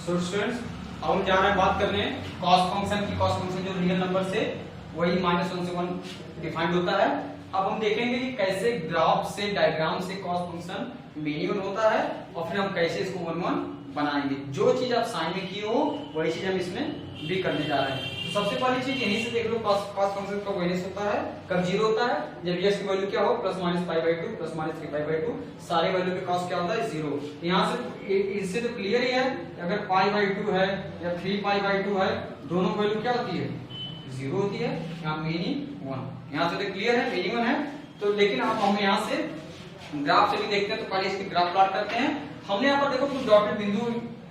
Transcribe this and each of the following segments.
So students, अब हम जा रहे हैं बात करने कॉस फंक्शन की। कॉस फंक्शन जो रियल नंबर से वही -1 से 1 डिफाइंड होता है। अब हम देखेंगे कि कैसे ग्राफ से, डायग्राम से कॉस फंक्शन मिनिमम होता है और फिर हम कैसे इसको 1 1 बनाएंगे। जो चीज आप साइन में किए हो वही चीज हम इसमें भी करने जा रहे हैं। तो सबसे पहली चीज यहीं से देख लो, कॉस फंक्शन का वैल्यूस होता है कब 0 होता है, जब x की वैल्यू क्या हो +-π/2 +-3π/2, सारे वैल्यू पे कॉस क्या होता है 0। यहां से इससे तो क्लियर ही है, अगर π/2 है या 3π/2 है, दोनों वैल्यू क्या होती है 0 होती है। यहाँ मीनिंग 1, यहाँ से तो क्लियर है मीनिंग 1 है। तो लेकिन अब हम यहाँ से ग्राफ से भी देखते हैं, तो पहले इसकी ग्राफ प्लॉट करते हैं। हमने यहाँ पर देखो कुछ डॉटेड बिंदु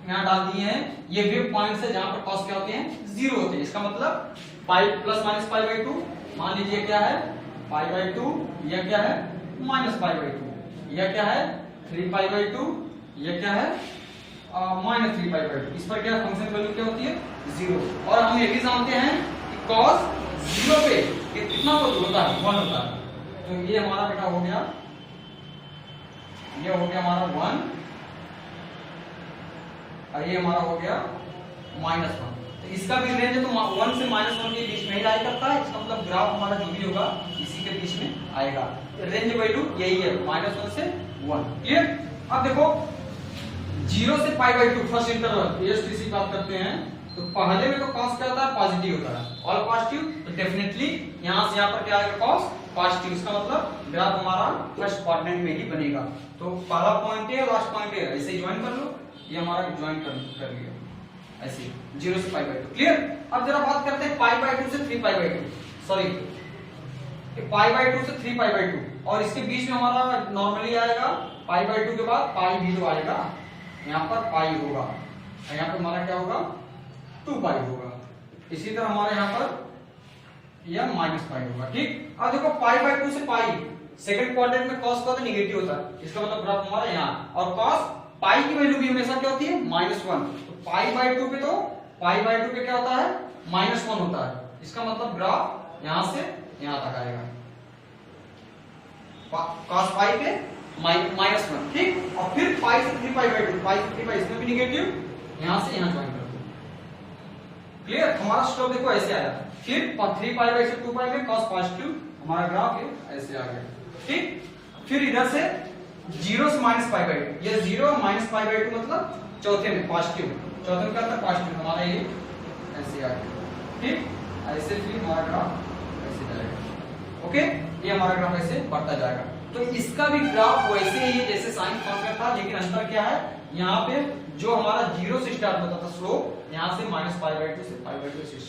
यहाँ डाल दिए हैं, ये वेव पॉइंट्स है जहां पर कॉस क्या होते हैं 0 होते हैं। इसका मतलब +-π/2 मान लीजिए क्या है π/2, यह क्या है -π/2, यह क्या है 3π/2, यह क्या है -3π/2। इस पर क्या फंक्शन वैल्यू क्या होती है 0। और हम ये भी जानते हैं कि cos 0 पे ये कितना होता है 1 होता है। तो ये हमारा बेटा हो गया, ये हो गया हमारा 1 और ये हमारा हो गया -1। तो इसका भी रेंज है तो 1 से -1 के बीच में ही लाई करता है। इसका मतलब ग्राफ हमारा जो भी होगा इसी के बीच में आएगा। रेंज वैल्यू यही है -1 से 1। क्लियर। अब देखो 0 से π/2 फर्स्ट इंटरवल ASTC बात करते हैं, तो पहले में तो cos क्या होता है पॉजिटिव होता है, ऑल पॉजिटिव। तो डेफिनेटली यहां से यहां पर क्या आएगा cos पॉजिटिव। इसका मतलब ग्राफ हमारा फर्स्ट क्वाड्रेंट में ही बनेगा। तो पहला पॉइंट है लास्ट पॉइंट है, ऐसे ज्वाइन कर लो, ये हमारा ज्वाइन कर लिया ऐसे 0 से π/2। क्लियर। अब जरा बात करते हैं π/2 से 3π/2, सॉरी π/2 से 3π/2, और इसके बीच में हमारा नॉर्मली आएगा π/2 के बाद पाई भी तो आएगा, यहाँ पर पाई होगा और यहाँ पर हमारा क्या होगा 2π होगा। इसी तरह हमारे यहाँ पर यह -π होगा। ठीक। अब देखो π/2 से पाई सेकंड क्वाड्रेंट में cos का तो नेगेटिव होता है, इसका मतलब ग्राफ हमारा यहाँ, और cos पाई की वैल्यू भी हमेशा क्या होती है -1। तो π/2 पे तो π/2 पे क्या होता है -1 होता है। इसका मतलब ग्राफ यहां से यहां तक आएगा, cos पाई पे -1। ठीक। और फिर पाई से 3π/2, पाई से 3π इसमें भी नेगेटिव, यहां से यहां ज्वाइन कर दो। क्लियर। हमारा स्टॉप देखो ऐसे आया, फिर 3π से 2π में cos पॉजिटिव हमारा ग्राफ है ऐसे आ गया। ठीक। फिर इधर से 0 से -π/2, ये 0 -π/2 मतलब चौथे में पॉजिटिव, चौथे में क्या था पॉजिटिव, हमारा ये ऐसे आ गया। ठीक। ऐसे फिर हमारा ग्राफ ऐसे जाएगा। ओके, ये हमारा ग्राफ ऐसे बढ़ता जाएगा। तो इसका भी ग्राफ वैसे ही है जैसे साइन फंक्शन था, लेकिन अंतर क्या है, यहाँ पे जो हमारा 0 से स्टार्ट होता था स्लोप, यहाँ से -π/2 से π/2 से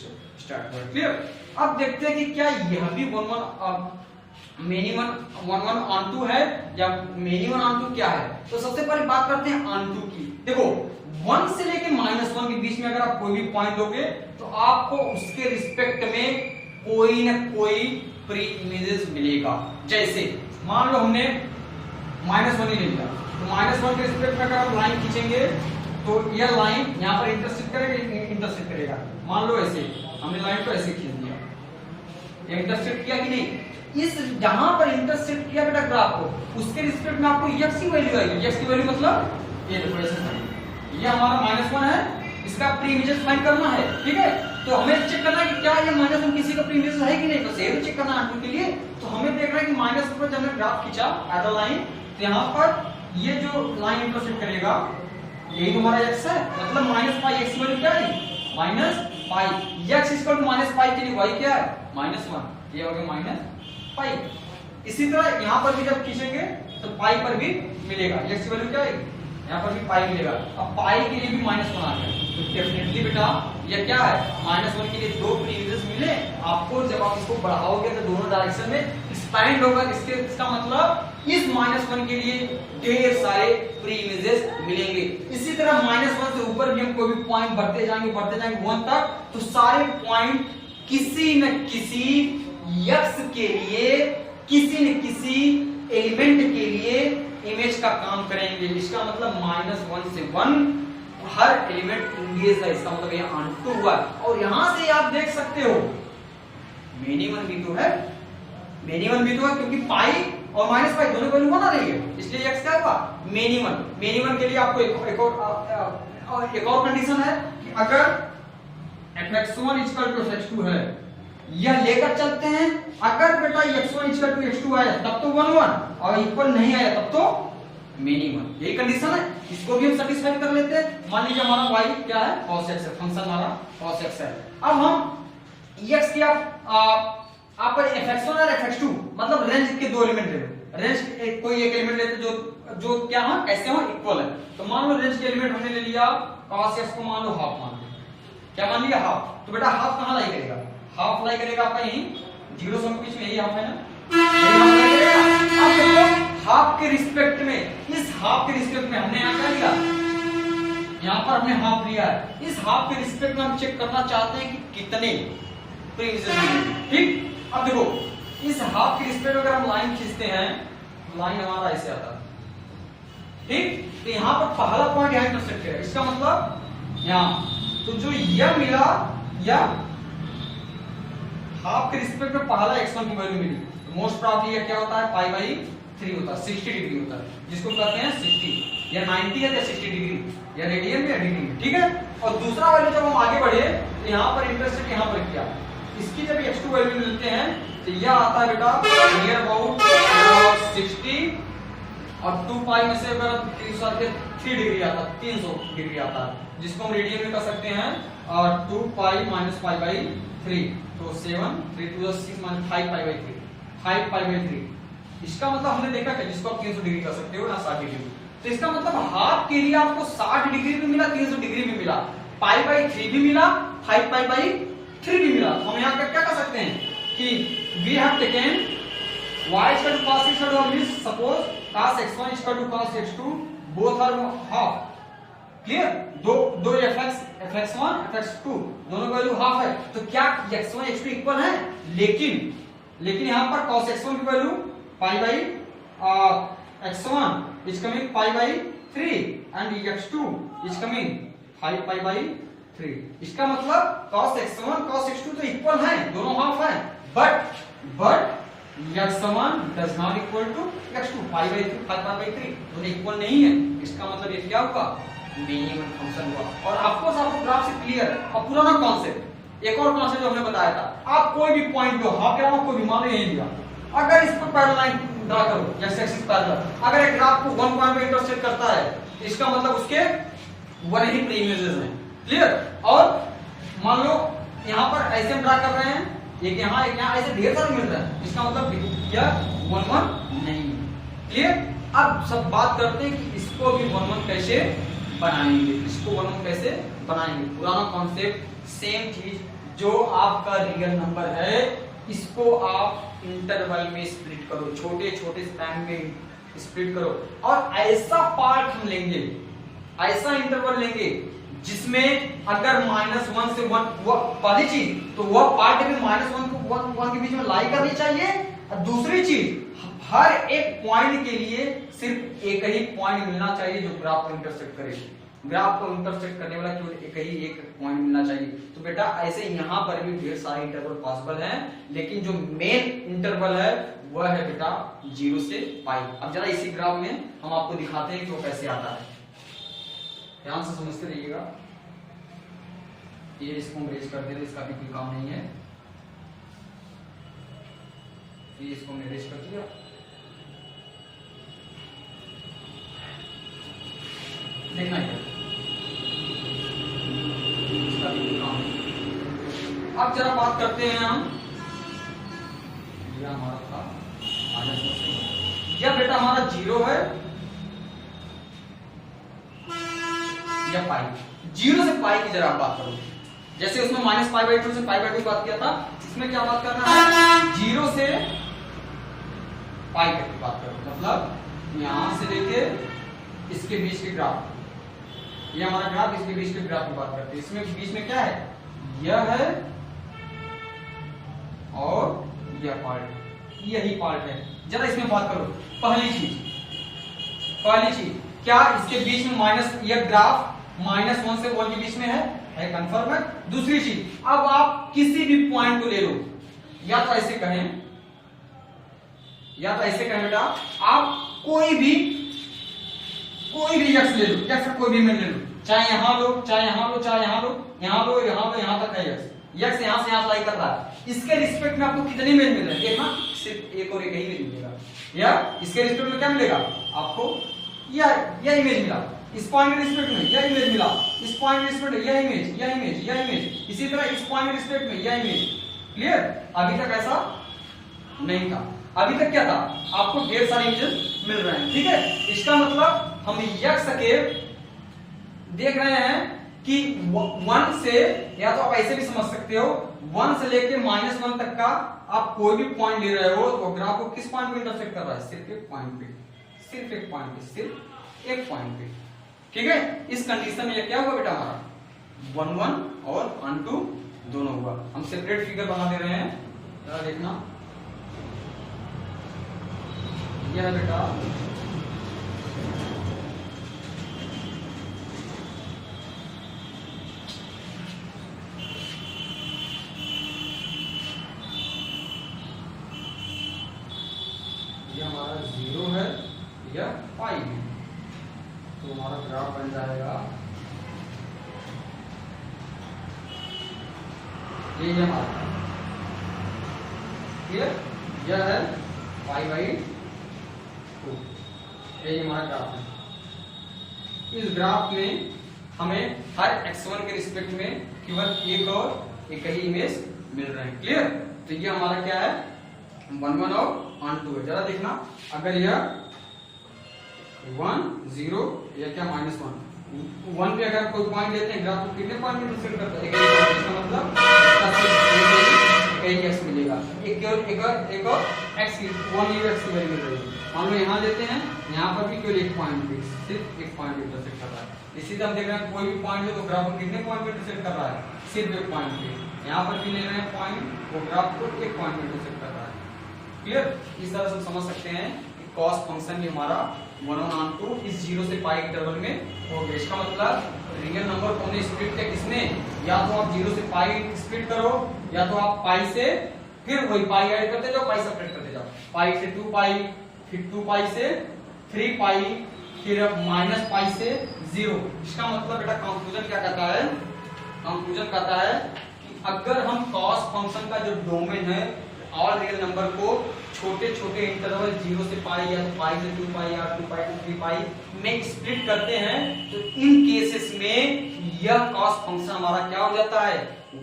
स्टार्ट हुआ। क्लियर। अब देखते हैं कि क्या यह भी 1 मिनिमम 1 ऑन 2 है या मिनिमम ऑन 2 क्या है। तो सबसे पहले बात करते हैं ऑन 2 की। देखो 1 से लेके -1 के बीच में अगर आप कोई भी पॉइंट लोगे तो आपको उसके रिस्पेक्ट में कोई ना कोई प्री इमेजेस मिलेगा। जैसे मान लो हमने -1 ही ले लिया, तो -1 के रिस्पेक्ट में अगर आप लाइन खींचेंगे तो यह लाइन यहाँ पर इंटरसेक्ट करेगा। मान लो ऐसे हमने लाइन को ऐसे खींच दिया, इंटरसेक्ट किया कि नहीं, इस जहां पर इंटरसेक्ट किया बेटा ग्राफ को, उसके रिस्पेक्ट में आपको x की वैल्यू आएगी। x की वैल्यू मतलब ये देखो ऐसे, ये हमारा -1 है, इसका प्री इमेजेस फाइंड करना है। ठीक है। तो हमें चेक करना है कि क्या ये -1 किसी का प्री इमेजेस है कि नहीं, तो सेव चेक करना है के लिए। तो हमें देखना है कि -1 पर जब हमने ग्राफ खींचा एज अ लाइन, तो यहाँ पर ये जो लाइन इंटरसेक्ट करेगा यही हमारा x है, मतलब -π। x की वैल्यू क्या है -π, x -π के लिए y क्या है -1, ये हो गया पाई। इसी तरह यहाँ पर भी जब खींचेंगे तो पाई पर भी मिलेगा, x की वैल्यू क्या है यहाँ पर भी पाई मिलेगा। अब पाई के लिए भी -1 आ गया, तो डेफिनेटली बेटा ये क्या है -1 के लिए 2 प्री इमेजेस मिले आपको। जब आप इसको बढ़ाओगे तो दोनों डायरेक्शन में एक्सपैंड होगा, इसका मतलब इस -1 के लिए ढेर सारे प्री इमेजेस मिलेंगे। इसी तरह -1 से ऊपर भी हम कोई भी पॉइंट बढ़ते जाएंगे 1 तक, तो सारे पॉइंट किसी न किसी x के लिए, किसी न किसी एलिमेंट के लिए इमेज का काम करेंगे। इसका मतलब -1 से 1 हर एलिमेंट इंगेज है, इसका मतलब ये ऑन 2 हुआ। और यहां से आप देख सकते हो मिनिमम भी तो है, क्योंकि पाई और माइनस पाई दोनों वैल्यू 1 आ रही है, इसलिए x क्या हुआ मिनिमम। मिनिमम के लिए आपको एक और कंडीशन है कि अगर fx1 fx2 है, यह लेकर चलते हैं। अगर बेटा x1 x2 आया तब तो 1 1, और इक्वल नहीं आया तब तो मिनिमम, यही कंडीशन है। इसको भी हम सेटिस्फाई कर लेते हैं। मान लीजिए हमारा y क्या है cos x है, फंक्शन हमारा cos x है। अब हम x की आप fx1 और fx2 मतलब रेंज के दो एलिमेंट ले लो, रेंज कोई एक एलिमेंट लेते जो क्या हो कैसे हो इक्वल है। तो मान लो रेंज के एलिमेंट हमने ले लिया cos x को मान लो हाफ, मान लो क्या मान लिया हाफ। तो बेटा हाफ कहां लाई करेगा, हाफ लाई करेगा आपका यही जीरो से बीच में, यही हाफ है ना, अब देखो हाफ के रिस्पेक्ट में, इस हाफ के रिस्पेक्ट में हमने यहाँ क्या लिया, यहाँ पर हमने हाफ लिया है। इस हाफ के रिस्पेक्ट में हम चेक करना चाहते हैं कि कितने प्रीवियस, ठीक। अब देखो इस हाफ के रिस्पेक्ट में अगर हम लाइन खींचते हैं, लाइन हमारा ऐसे आता है, ठीक। तो यहाँ पर पहला पॉइंट यहाँ इंटरसेक्ट है, इसका मतलब यहाँ, तो जो यह मिला या हाफ के रिस्पेक्ट में पहला x1 की वैल्यू मिली, तो मोस्ट प्रोबेबली क्या होता है पाई बाई 3 होता है, 60 डिग्री होता है, जिसको कहते हैं 60 या 90 है या 60 डिग्री या रेडियन या डिग्री, ठीक है। और दूसरा वैल्यू जब हम आगे बढ़े तो यहाँ पर इंटरसेक्ट यहाँ पर किया, इसकी जब x2 वैल्यू मिलते हैं तो यह आता है बेटा नियर अबाउट 60, और 2 पाई में से अगर 3 डिग्री आता है, 300 डिग्री आता है, जिसको हम रेडियन में कर सकते हैं, और 2 पाई माइनस पाई बाई 3, तो 7 3 2 6 minus 5 pi by 3, 5 pi by 3। इसका मतलब हमने देखा कि जिसको आप 300 डिग्री कर सकते हो ना 60 डिग्री, तो इसका मतलब हाफ के लिए आपको 60 डिग्री भी मिला, 300 डिग्री भी मिला, पाई बाई 3 भी मिला, 5 पाई बाई 3 भी मिला। तो हम यहाँ क्या कर सकते हैं कि we have taken y equal to cos x और means suppose cos x1 equal to cos x2 both are half, clear. दो fx1 fx2 दोनों वैल्यू हाफ है, तो क्या x1 x2 इक्वल है, लेकिन यहाँ पर cos x1 की value pi by x1 is coming pi by 3 and x2 is coming 5 pi by 3। इसका मतलब cos x1 cos x2 तो इक्वल है, दोनों हाफ है, but x1 does not equal to x2, pi by 3 5 pi by 3 दोनों equal नहीं है। इसका मतलब ये क्या हुआ मिनिमम फंक्शन हुआ। और आपको ग्राफ से क्लियर और पुराना कॉन्सेप्ट, एक और कॉन्सेप्ट जो हमने बताया था, आप कोई भी पॉइंट लो, हाफ ग्राफ कोई भी मान लो यही लिया, अगर इस पर पैरेलल लाइन ड्रा करो जैसे एक्सिस पैरेलल, अगर एक ग्राफ को 1 पॉइंट पे इंटरसेक्ट करता है तो इसका मतलब उसके 1 ही प्रीमियर्स हैं, क्लियर। और मान लो यहाँ पर ऐसे हम ड्रा कर रहे हैं, एक यहाँ ऐसे ढेर सारे मिल रहे हैं, इसका मतलब क्या 1 1 नहीं, क्लियर। अब सब बात करते हैं कि इसको भी 1 1 कैसे बनाएंगे, इसको 1 1 कैसे बनाएंगे। पुराना कॉन्सेप्ट सेम चीज, जो आपका रियल नंबर है इसको आप इंटरवल में स्प्लिट करो, छोटे छोटे स्पैन में स्प्लिट करो, और ऐसा पार्ट हम लेंगे, ऐसा इंटरवल लेंगे जिसमें अगर -1 से 1 पहली चीज तो वह पार्ट भी -1 को 1 के बीच में लाई करनी चाहिए, और दूसरी चीज हर एक पॉइंट के लिए सिर्फ एक ही पॉइंट मिलना चाहिए जो ग्राफ को इंटरसेक्ट करे, ग्राफ को इंटरसेक्ट करने वाला केवल एक पॉइंट मिलना चाहिए। तो बेटा ऐसे यहाँ पर भी ढेर सारे इंटरवल पॉसिबल हैं, लेकिन जो मेन इंटरवल है वह है बेटा 0 से पाई। अब जरा इसी ग्राफ में हम आपको दिखाते हैं कि वो कैसे आता है, ध्यान से समझते रहिएगा। ये इसको हम रेज कर देते, इसका भी कोई काम नहीं है, ये इसको हमने रेज कर दिया, देखना है इसका भी कोई काम नहीं। अब जरा बात करते हैं हम, यह हमारा था यह बेटा हमारा 0 है या पाई, 0 से पाई की जरा बात करो, जैसे उसमें -π/2 से π/2 बात किया था, इसमें क्या बात करना है 0 से पाई तक की बात करो, मतलब यहां से लेके इसके बीच के ग्राफ, ये हमारा ग्राफ, इसके बीच के ग्राफ की बात करते हैं। इसमें बीच में क्या है, यह है और यह पार्ट, यही पार्ट है। जरा इसमें बात करो, पहली चीज क्या इसके बीच में माइनस, यह ग्राफ -1 से 1 के बीच में है कंफर्म है। दूसरी चीज, अब आप किसी भी पॉइंट को ले लो, या तो ऐसे कहें या तो ऐसे कहें बेटा, आप कोई भी यक्स ले लो, यक्स कोई भी में ले लो, चाहे यहां लो, चाहे यहां लो, चाहे यहां लो, यहां लो, यहां लो, यहां तक है यक्स। यक्स यहां से यहां लाई कर रहा है, इसके रिस्पेक्ट में आपको कितने इमेज मिल रहे हैं? देखना, सिर्फ एक और एक ही इमेज मिलेगा, या इसके रिस्पेक्ट में क्या मिलेगा आपको? यह इमेज मिला, इस पॉइंट के रिस्पेक्ट में यह इमेज मिला, इस पॉइंट के रिस्पेक्ट में यह इमेज, यह इमेज, यह इमेज, इसी तरह इस पॉइंट के रिस्पेक्ट में यह इमेज। क्लियर? अभी तक ऐसा नहीं था, अभी तक क्या था? आपको ढेर सारे इमेजेस मिल रहे हैं। ठीक है, इसका मतलब हम यक्स के देख रहे हैं कि 1 से, या तो आप ऐसे भी समझ सकते हो, 1 से लेके -1 तक का आप कोई भी पॉइंट ले रहे हो तो ग्राफ को किस पॉइंट पे इंटरसेक्ट कर रहा है? सिर्फ एक पॉइंट पे, सिर्फ एक पॉइंट पे, सिर्फ एक पॉइंट पे। ठीक है, इस कंडीशन में ये क्या हुआ बेटा? हमारा 1 1 और 1 2 दोनों हुआ। हम सेपरेट फिगर बना दे रहे हैं, जरा देखना, यह बेटा ये हमारा 0 है, यह पाई है, तो हमारा ग्राफ बन जाएगा ये हमारा। क्लियर? यह है π/2, ये हमारा ग्राफ है। इस ग्राफ में हमें हर x1 के रिस्पेक्ट में केवल एक और एक ही इमेज मिल रहे हैं। क्लियर? तो ये हमारा क्या है? 1 1 और 1 2 है। जरा देखना, अगर यह 1 0 या क्या -1 1 पे अगर कोई पॉइंट लेते हैं, ग्राफ को कितने पॉइंट में इंटरसेक्ट करता है? इसका मतलब एक x मिलेगा, एक और x की 1 x की वैल्यू मिल रही है। मान लो यहाँ लेते हैं, यहाँ पर भी केवल एक पॉइंट पे, सिर्फ एक पॉइंट पे इंटरसेक्ट कर रहा है। इसी तरह हम देख रहे हैं कोई भी पॉइंट है तो ग्राफ को कितने पॉइंट पे इंटरसेक्ट कर रहा है? सिर्फ एक पॉइंट पे। यहाँ पर भी ले रहे हैं पॉइंट, वो ग्राफ को एक पॉइंट पे इंटरसेक्ट कर रहा है। क्लियर? इस तरह से हम समझ सकते हैं कि कॉस फंक्शन भी हमारा 1/2 इस 0 से पाई इंटरवल में हो गया। इसका मतलब रियल नंबर को हमने स्प्लिट किया किसने? या तो आप 0 से पाई स्प्लिट करो, या तो आप पाई से फिर वही पाई ऐड करते जाओ, पाई सब्ट्रैक्ट करते जाओ, पाई से 2 पाई, फिर 2 पाई से 3 पाई, फिर -पाई से 0। इसका मतलब बेटा कंक्लूजन क्या कहता है? कंक्लूजन कहता है कि अगर हम कॉस फंक्शन का जो डोमेन है और रियल नंबर को छोटे छोटे इंटरवल 0 से पाई या पाई से 2 पाई या 2 पाई से 3 पाई में स्प्लिट करते हैं, तो इन केसेस में यह कॉस फंक्शन हमारा क्या हो जाता है?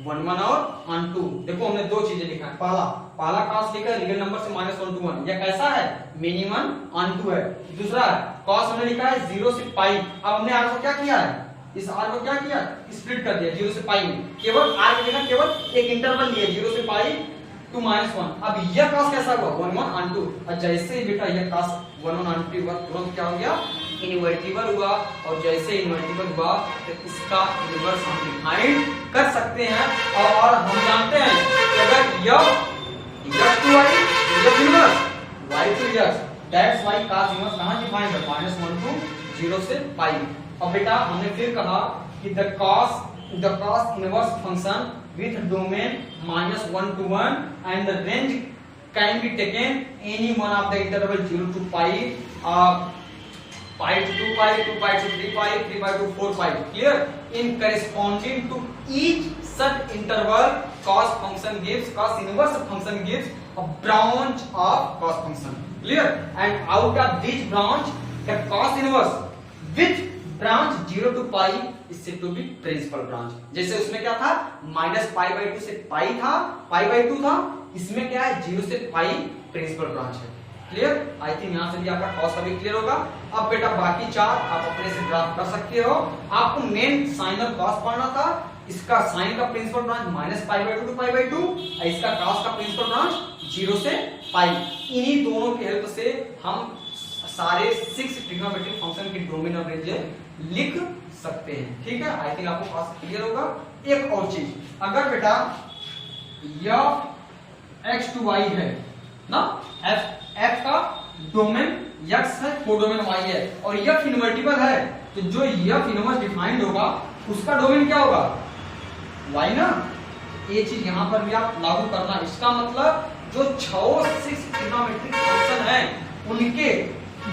1 1 और 1 2। देखो हमने दो चीजें लिखा है, पहला कॉस लिखा है रियल नंबर से -1 to 1, यह कैसा है? मिनिमम 1 2 है। दूसरा कॉस हमने लिखा है 0 से पाई। अब हमने आर को क्या किया है? इस आर को क्या किया? स्प्लिट कर दिया 0 से पाई में, केवल आर की जगह केवल एक इंटरवल लिया 0 से पाई to -1। अब यह cos कैसा हुआ? 1 1 and 2। और जैसे ही बेटा यह cos 1 1 and 2 हुआ, तुरंत क्या हो गया? इनवर्टिबल हुआ, और जैसे इनवर्टिबल हुआ तो इसका इनवर्स हम डिफाइन कर सकते हैं। और हम जानते हैं कि अगर यह x to y यह inverse y to x, that's why cos inverse कहां डिफाइन है? -1 to 0 से पाई। अब बेटा हमने फिर कहा कि the cos inverse function with domain -1 to 1 and the range can be taken any one of the interval 0 to pi, pi to 2 pi, 2 pi to 3 pi, 3 pi to 4 pi. Clear? In corresponding to each such interval, cos inverse function gives a branch of cos function. Clear? And out of this branch, the cos inverse with branch 0 to pi is said to be principal branch। जैसे उसमें क्या था? -π/2 से पाई था, π/2 था, इसमें क्या है? 0 से पाई प्रिंसिपल ब्रांच है। क्लियर? आई थिंक यहां से भी आपका कॉस अभी क्लियर होगा। अब बेटा बाकी चार आप अपने से ग्राफ कर सकते हो। आपको मेन साइन और कॉस पढ़ना था। इसका साइन का प्रिंसिपल ब्रांच -π/2 to π/2, और इसका कॉस का प्रिंसिपल ब्रांच 0 से पाई। इन्हीं दोनों की हेल्प से हम सारे 6 ट्रिग्नोमेट्रिक फंक्शन के डोमेन और रेंज लिख सकते हैं। ठीक है? आई थिंक आपको पास क्लियर होगा। एक और चीज, अगर बेटा यह x to y है ना, f का डोमेन x है, कोडोमेन y है, और यह इनवर्टिबल है, तो जो यह इनवर्स डिफाइंड होगा उसका डोमेन क्या होगा? y ना। ये चीज यहां पर भी आप लागू करना। इसका मतलब जो 6 ट्रिग्नोमेट्रिक फंक्शन है उनके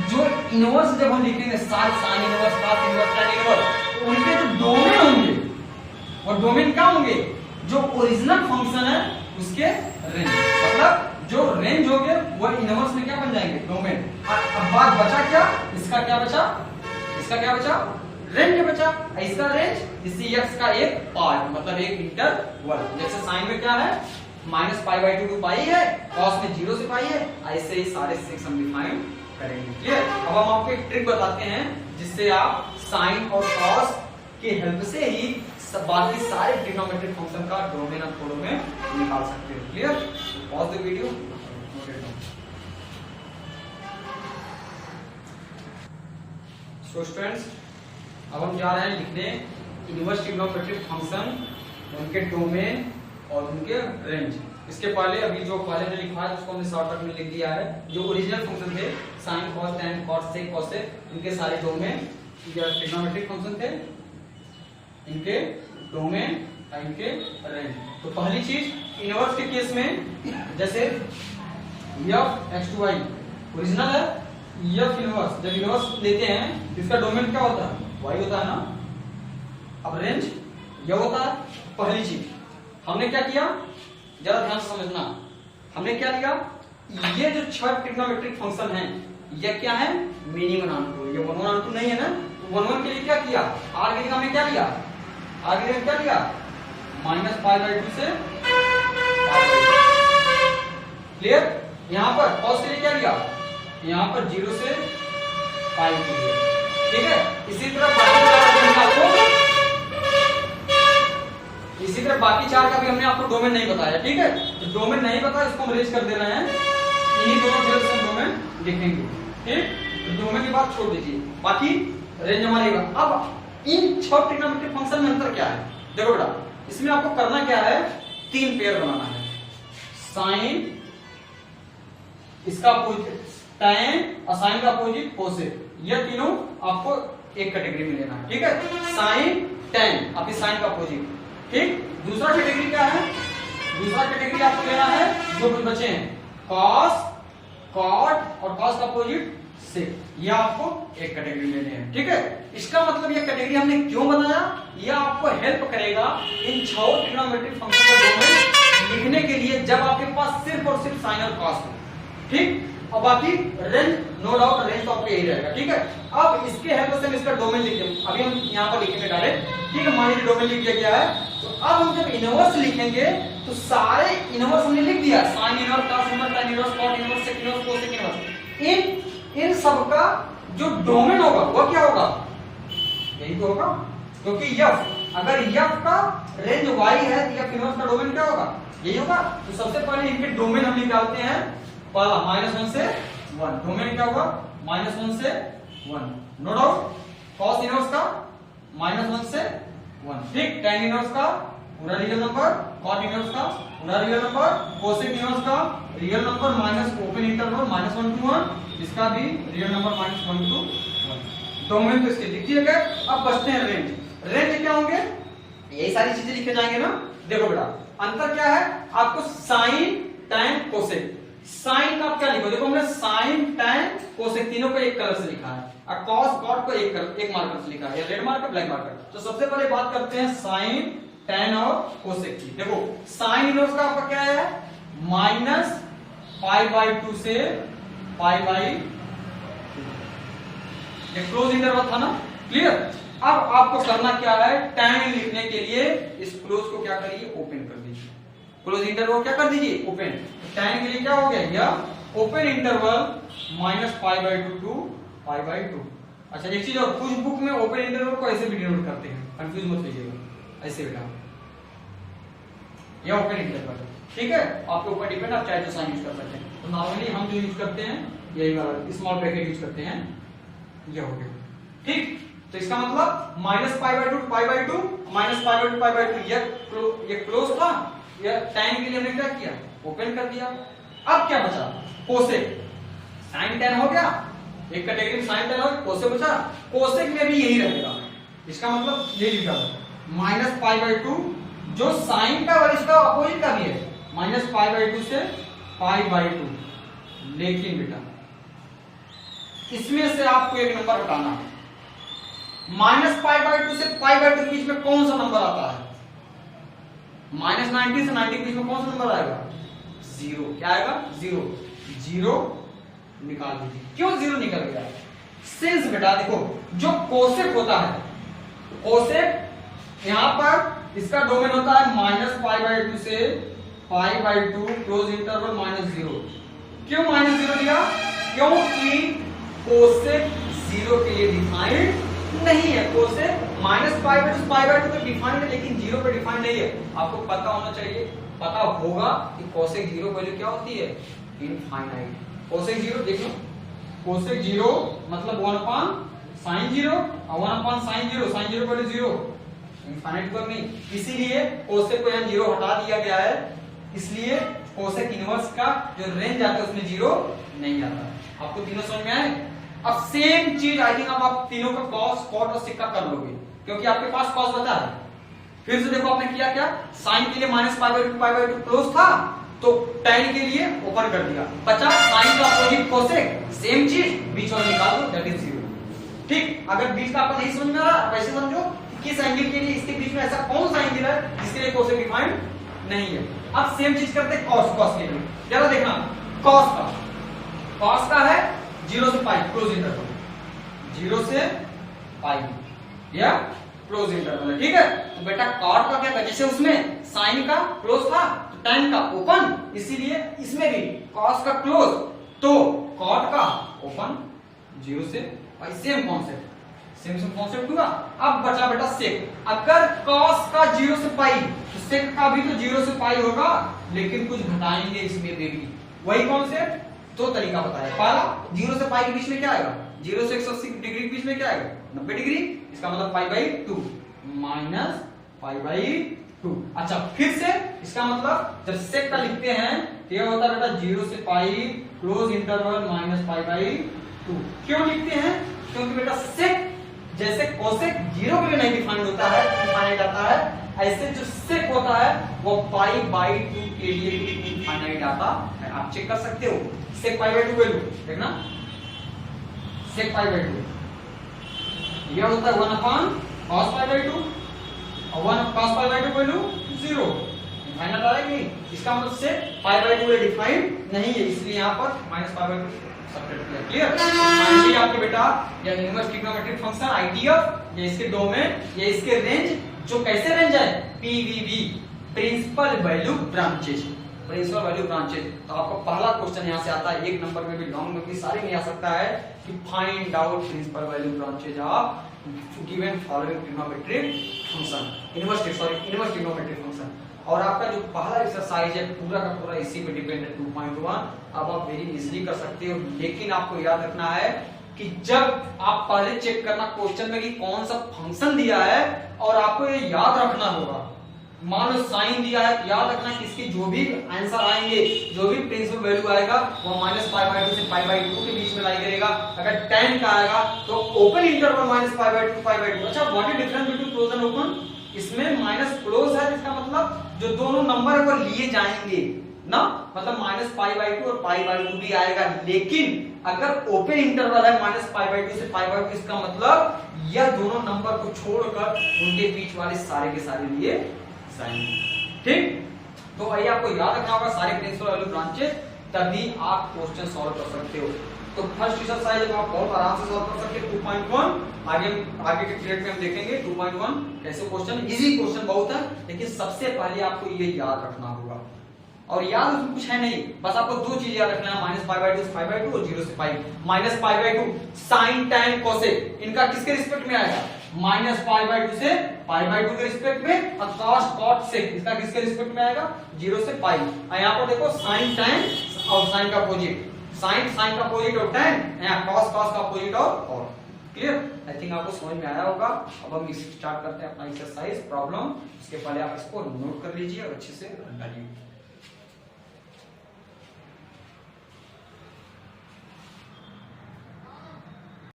जो इनवर्स जब हम लिखेंगे sign inverse, cos inverse, tan inverse, तो उनके जो डोमेन होंगे, और डोमेन क्या होंगे, जो ओरिजिनल फंक्शन है उसके रेंज, मतलब जो रेंज होंगे वो इनवर्स में क्या बन जाएंगे, डोमेन। अब बात बचा क्या, इसका क्या बचा, इसका क्या बचा, रेंज बचा। इसका रेंज इसी x का एक पार्ट, मतलब एक इंटरवल। जैसे साइन में क्या है, -π/2 टू पाई है, cos में 0 से पाई है, ऐसे ही सारे 6 हम डिफाइन करेंगे। क्लियर। अब हम आपको एक ट्रिक बताते हैं जिससे आप साइन और cos के हेल्प से ही बाकी सारे ट्रिग्नोमेट्रिक फंक्शन का डोमेन और कोडोमेन निकाल सकते हो। Clear. Pause the video. So students, अब हम जा रहे हैं लिखने इनवर्स ट्रिग्नोमेट्रिक फंक्शन, उनके डोमेन और उनके रेंज। इसके पहले अभी जो पहले ने लिखा है उसको हमने शॉर्टकट में लिख दिया है। जो ओरिजिनल फंक्शन थे sin cos tan cos sec cos sec, इनके सारे डोमेन ट्रिग्नोमेट्रिक फंक्शन थे, इनके डोमेन और इनके रेंज। तो पहली चीज इनवर्स के केस में, जैसे f x2y ओरिजिनल है, f इनवर्स जब इनवर्स लेते हैं इसका डोमेन क्या होता है, y होता है ना। अब रेंज यह होता है। पहली चीज हमने क्या किया, जरा ध्यान से समझना, हमने क्या लिया, ये जो 6 ट्रिग्नोमेट्रिक फंक्शन है ये क्या है, मिनिमम नॉन, ये 1 1 2 नहीं है ना। तो 1 1 के लिए क्या किया, r के लिए हमने क्या लिया, r के लिए क्या लिया, -π/2 से क्लियर। यहां पर cos के लिए क्या लिया, यहां पर 0 से π के लिए, ठीक है। इसी तरह बाकी 4 का भी हमने आपको डोमेन नहीं बताया, ठीक है। तो डोमेन नहीं पता, इसको हम रेज कर दे रहे हैं, इन्हीं दोनों जगह से हम डोमेन लिखेंगे, ठीक। तो डोमेन की बात छोड़ दीजिए, बाकी रेंज हमारी। अब इन 6 ट्रिग्नोमेट्रिक फंक्शन में अंतर क्या है, देखो बेटा, इसमें आपको करना क्या है, 3 पेयर बनाना है, साइन इसका अपोजिट, tan और साइन का अपोजिट कोसेक, ये तीनों आपको एक कैटेगरी में लेना है, ठीक है। साइन tan आपकी साइन का अपोजिट, ठीक। दूसरा कैटेगरी क्या है, दूसरा कैटेगरी आपको लेना है जो कुछ बचे हैं, cos cot और cos का अपोजिट sec, ये आपको एक कैटेगरी लेने हैं, ठीक है। इसका मतलब ये कैटेगरी हमने क्यों बनाया, ये आपको हेल्प करेगा इन 6 ट्रिग्नोमेट्रिक फंक्शन का डोमेन लिखने के लिए, जब आपके पास सिर्फ और सिर्फ साइन और cos हो, ठीक। और बाकी रेंज नो डाउट रेंज तो आपको यही रहेगा, ठीक है। अब इसके हेल्प से हम इसका डोमेन लिख देंगे, अभी हम यहाँ पर लिखेंगे डायरेक्ट, ठीक है। मान लीजिए डोमेन लिख दिया गया है, तो अब हम जब इनवर्स लिखेंगे तो सारे इनवर्स हमने लिख दिया, sine inverse, cos inverse, tan inverse, cot inverse, sec inverse, cosec inverse, इन सब का जो डोमेन होगा वो क्या होगा, यही तो होगा, क्योंकि f अगर f का रेंज y है तो f इनवर्स का डोमेन क्या होगा, यही होगा। तो सबसे पहले इनके डोमेन हम निकालते हैं, पहला -1 से 1, डोमेन क्या होगा, -1 से 1, नो डाउट। cos इनवर्स का -1 से 1, ठीक। tan इनवर्स का पूरा रियल नंबर, cot इनवर्स का पूरा रियल नंबर, cosec इनवर्स का real number minus open interval -1 to 1, इसका भी रियल नंबर -1 to 1। डोमेन तो इसके लिख दिए गए। अब बचते हैं रेंज। रेंज क्या होंगे, यही सारी चीजें लिखे जाएंगे ना। देखो बेटा अंतर क्या है, आपको साइन tan कोसेक, साइन का आप क्या लिखो, देखो हमने साइन tan कोसेक तीनों को एक कलर से लिखा है, और cos cot को एक मार्कर से लिखा है, रेड मार्कर ब्लैक मार्कर। तो सबसे पहले बात करते हैं साइन tan और कोसेक की। देखो साइन इनवर्स का आपका क्या है, -π/2 से π/2, ये क्लोज इंटरवल था ना, क्लियर। अब आपको करना क्या है, tan लिखने के लिए इस क्लोज को क्या करिए, ओपन कर दीजिए, क्लोज इंटरवल क्या कर दीजिए, ओपन। tan के लिए क्या हो गया, यह ओपन इंटरवल -π/2 to π/2। अच्छा एक चीज और, कुछ बुक में ओपन इंटरवल को ऐसे भी डिनोट करते हैं, कंफ्यूज मत लीजिएगा, ऐसे बेटा यह ओपन इंटरवल, ठीक है। आपके ऊपर डिपेंड, आप चाहे तो साइन यूज कर सकते हैं। तो नॉर्मली हम जो यूज करते हैं यही वाला स्मॉल ब्रैकेट यूज करते हैं, ये हो गया, ठीक। तो इसका मतलब -π/2 to π/2, -π/2 to π/2, ये क्लोज था, ये tan के लिए हमने क्या किया, ओपन कर दिया। अब क्या बचा, कोसेक, साइन tan हो गया, एक कैटेगरी में साइन tan हो गया, कोसेक बचा, कोसेक में भी यही रहेगा। इसका मतलब ये लिखा -π/2 जो साइन का और इसका अपोजिट का भी है, -π/2 से π/2। लेकिन बेटा इसमें से आपको एक नंबर हटाना है। -π/2 से π/2 के बीच में कौन सा नंबर आता है? -90 से 90 के बीच में कौन सा नंबर आएगा? 0। क्या आएगा? 0। 0 निकाल दीजिए। क्यों 0 निकल गया? सिंस बेटा देखो जो कोसेक होता है, कोसेक यहां पर इसका डोमेन होता है -π/2 से π/2 क्लोज इंटरवल -0। क्यों -0 लिया? क्योंकि कोसेक 0 के लिए डिफाइंड नहीं है। कोसेक -π/2 से π/2 पे डिफाइंड है, लेकिन 0 पे डिफाइंड नहीं है। आपको पता होना चाहिए, पता होगा कि कोसेक 0 वैल्यू क्या होती है? इनफाइनाइट। कोसेक 0 देखो, कोसेक 0 मतलब 1/sin0 और 1/sin0, sin0 वैल्यू 0, इनफाइनाइट पर नहीं। इसीलिए कोसेक को यहां 0 हटा दिया गया है, इसलिए कोसेक इनवर्स का जो रेंज आता है उसमें 0 नहीं आता। आपको तीनों समझ में आए? अब सेम चीज आई थिंक अब आप तीनों का कॉस, कॉट और सिक्का कर लोगे, क्योंकि आपके पास कॉस बता है। फिर से देखो आपने किया क्या? साइन के लिए -π/2 क्लोज था, तो tan के लिए ओपन कर दिया, बचा साइन का अपोजिट कोसेक, सेम चीज बीच में निकाल दो, दैट इज 0। ठीक, अगर बीच का आपको नहीं समझ में आ रहा, वैसे समझो किस एंगल के लिए इसके बीच में ऐसा कौन सा एंगल है जिसके लिए कोसेक डिफाइंड नहीं है। अब सेम चीज करते हैं कॉस, कॉस के लिए। जरा देखना कॉस का है 0 से पाई क्लोज इंटरवल, 0 से पाई या क्लोज इंटरवल है। ठीक है, तो बेटा कॉट का क्या था? जैसे उसमें साइन का क्लोज था तो tan का ओपन, इसीलिए इसमें भी कॉस का क्लोज तो कॉट का ओपन 0 से पाई। सेम कॉन्सेप्ट हुआ। अब बचा बेटा सेक। अगर कॉस का 0 से पाई तो सेक का भी तो 0 से पाई होगा, लेकिन कुछ घटाएंगे इसमें भी। वही कॉन्सेप्ट, दो तरीका बताया। पहला 0 से पाई के बीच में क्या आएगा? 0 से 180 डिग्री के बीच में क्या आएगा? 90 डिग्री। इसका मतलब π/2 -π/2। अच्छा, फिर से इसका मतलब जब सेक का लिखते हैं तो यह होता है बेटा 0 से पाई क्लोज इंटरवल -π/2। क्यों लिखते हैं? क्योंकि बेटा सेक जैसे कोसेक 0 के लिए नहीं डिफाइंड होता है, इनफाइनाइट आता है, ऐसे जो सेक होता है वो π/2 के लिए भी इनफाइनाइट आता है। आप चेक कर सकते हो सेक π/2 वैल्यू देखना, सेक π/2 यह होता है 1/cos π/2 और 1/cos π/2 वैल्यू 0, इनफाइनाइट आ रहा है कि इसका मतलब सेक π/2 में डिफाइंड नहीं है, इसलिए यहां पर -π/2 सब्ट्रैक्ट किया। क्लियर? फाइनली आपके बेटा या इनवर्स ट्रिग्नोमेट्रिक फंक्शन आईटीएफ, ये इसके डोमेन, ये इसके रेंज, जो कैसे रेंज है? PVB, principal value branches. Principal value branches. तो आपका पहला क्वेश्चन यहां से आता है, एक नंबर में भी, लॉन्ग में भी, सारे में आ सकता है कि find out principal value branches of given following trigonometric function, inverse trigonometric function. और आपका जो पहला एक्सरसाइज है पूरा का पूरा इसी पे डिपेंड है, 2.1। अब आप वेरी इजीली कर सकते हो, लेकिन आपको याद रखना है कि जब आप पहले चेक करना क्वेश्चन में कि कौन सा फंक्शन दिया है, और आपको ये याद रखना होगा। मान लो साइन दिया है, याद रखना कि इसके जो भी आंसर आएंगे, जो भी प्रिंसिपल वैल्यू आएगा वो -π/2 से π/2 के बीच में लाई करेगा। अगर tan का आएगा तो ओपन इंटरवल -π/2 π/2। अच्छा, what is difference between close and open? इसमें माइनस क्लोज है, इसका मतलब जो दोनों नंबर है वो लिए जाएंगे ना, मतलब -π/2 और π/2 भी आएगा। लेकिन अगर ओपन इंटरवल है -π/2 से π/2, इसका मतलब यह दोनों नंबर को छोड़कर उनके बीच वाले सारे के सारे लिए जाएंगे। ठीक, तो ये आपको याद रखना होगा सारे प्रिंसिपल वैल्यू ब्रांचेस, तभी आप क्वेश्चन सॉल्व कर सकते हो। तो फर्स्ट एक्सरसाइज आप बहुत आराम से सॉल्व कर सकते हैं 2.1। आगे के पीरियड में हम देखेंगे 2.1 कैसे क्वेश्चन, इजी क्वेश्चन बहुत है, लेकिन सबसे पहले आपको ये याद रखना होगा। और याद उसमें कुछ है नहीं, बस आपको दो चीज याद रखना है, -π/2 से π/2 और 0 से पाई। -π/2 sin tan cosec, इनका किसके रिस्पेक्ट में आएगा? -π/2 से π/2 के रिस्पेक्ट में, और cos cot sec इसका किसके रिस्पेक्ट में आएगा? 0 से पाई। और यहाँ पर देखो sin tan और sin का अपोजिट, sin का अपोजिट और tan, यहाँ cos का अपोजिट और क्लियर? आई थिंक आपको समझ में आया होगा। अब हम स्टार्ट करते हैं अपना एक्सरसाइज प्रॉब्लम। इसके पहले आप इसको नोट कर लीजिए और अच्छे से रन डालिए।